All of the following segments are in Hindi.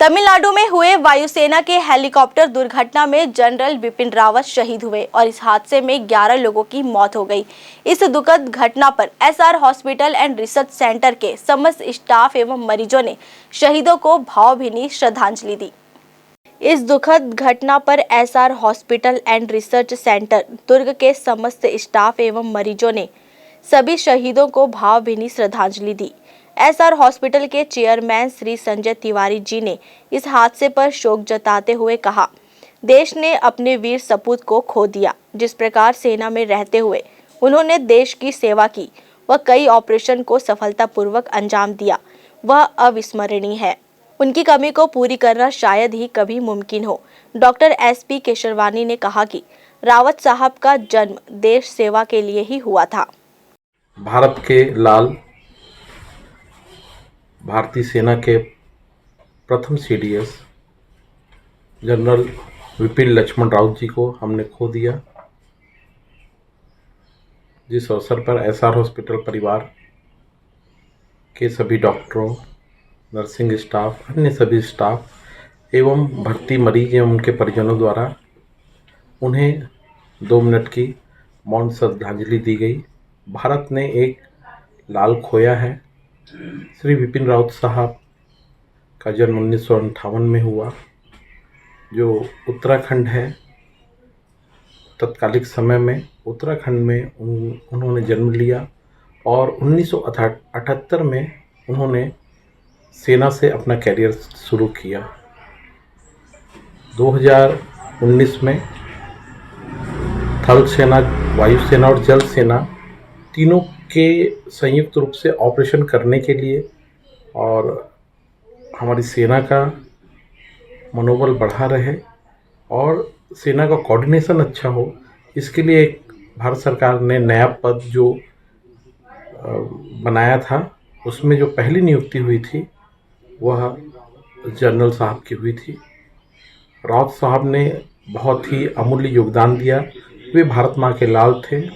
तमिलनाडु में हुए वायुसेना के हेलीकॉप्टर दुर्घटना में जनरल बिपिन रावत शहीद हुए और इस हादसे में 11 लोगों की मौत हो गई। इस दुखद घटना पर SR hospital and research centre के समस्त स्टाफ एवं मरीजों ने शहीदों को भावभीनी श्रद्धांजलि दी। इस दुखद घटना पर SR hospital and research centre Durg के समस्त स्टाफ एवं मरीजों ने सभी शहीदों को भावभीनी श्रद्धांजलि दी। एसआर हॉस्पिटल के चेयरमैन श्री संजय तिवारी जी ने इस हादसे पर शोक जताते हुए कहा, देश ने अपने वीर सपूत को खो दिया। जिस प्रकार सेना में रहते हुए उन्होंने देश की सेवा की व कई ऑपरेशन को सफलतापूर्वक अंजाम दिया, वह अविस्मरणीय है। उनकी कमी को पूरी करना शायद ही कभी मुमकिन हो। डॉक्टर SP केशरवानी ने कहा कि रावत साहब का जन्म देश सेवा के लिए ही हुआ था। भारत के लाल, भारतीय सेना के प्रथम CDS जनरल विपिन लक्ष्मण रावत जी को हमने खो दिया। जिस अवसर पर एसआर हॉस्पिटल परिवार के सभी डॉक्टरों, नर्सिंग स्टाफ, अन्य सभी स्टाफ एवं भर्ती मरीज एवं उनके परिजनों द्वारा उन्हें 2 मिनट की मौन श्रद्धांजलि दी गई। भारत ने एक लाल खोया है। श्री विपिन रावत साहब का जन्म 1958 में हुआ, जो उत्तराखंड है। तत्कालिक समय में उत्तराखंड में उन्होंने जन्म लिया और 1978 में उन्होंने सेना से अपना कैरियर शुरू किया। 2019 में थल सेना, वायुसेना और जल सेना तीनों के संयुक्त रूप से ऑपरेशन करने के लिए और हमारी सेना का मनोबल बढ़ा रहे और सेना का कोऑर्डिनेशन अच्छा हो, इसके लिए एक भारत सरकार ने नया पद जो बनाया था, उसमें जो पहली नियुक्ति हुई थी वह जनरल साहब की हुई थी। रावत साहब ने बहुत ही अमूल्य योगदान दिया। वे भारत माँ के लाल थे।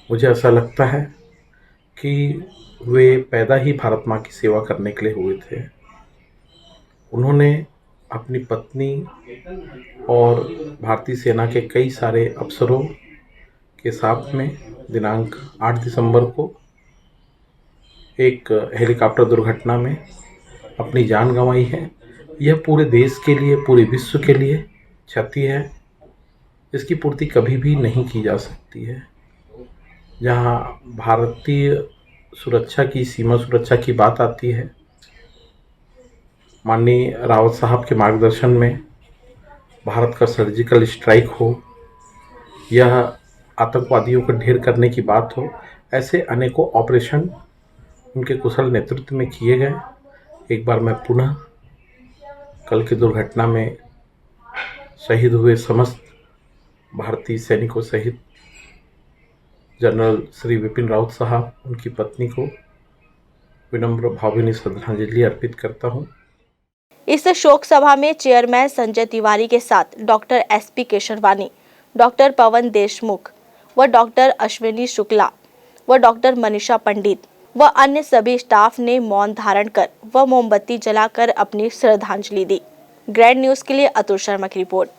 मुझे ऐसा लगता है कि वे पैदा ही भारत माँ की सेवा करने के लिए हुए थे। उन्होंने अपनी पत्नी और भारतीय सेना के कई सारे अफसरों के साथ में दिनांक 8 दिसंबर को एक हेलीकॉप्टर दुर्घटना में अपनी जान गंवाई है। यह पूरे देश के लिए, पूरे विश्व के लिए क्षति है। इसकी पूर्ति कभी भी नहीं की जा सकती है। जहाँ भारतीय सुरक्षा की, सीमा सुरक्षा की बात आती है, माननीय रावत साहब के मार्गदर्शन में भारत का सर्जिकल स्ट्राइक हो या आतंकवादियों को ढेर करने की बात हो, ऐसे अनेकों ऑपरेशन उनके कुशल नेतृत्व में किए गए। एक बार मैं पुनः कल की दुर्घटना में शहीद हुए समस्त भारतीय सैनिकों सहित जनरल श्री विपिन रावत साहब, उनकी पत्नी को विनम्र भावभीनी श्रद्धांजलि अर्पित करता हूँ। इस शोक सभा में चेयरमैन संजय तिवारी के साथ डॉक्टर SP केशरवानी, डॉक्टर पवन देशमुख व डॉक्टर अश्विनी शुक्ला व डॉक्टर मनीषा पंडित व अन्य सभी स्टाफ ने मौन धारण कर व मोमबत्ती जलाकर अपनी श्रद्धांजलि दी। ग्रैंड न्यूज के लिए अतुल शर्मा की रिपोर्ट।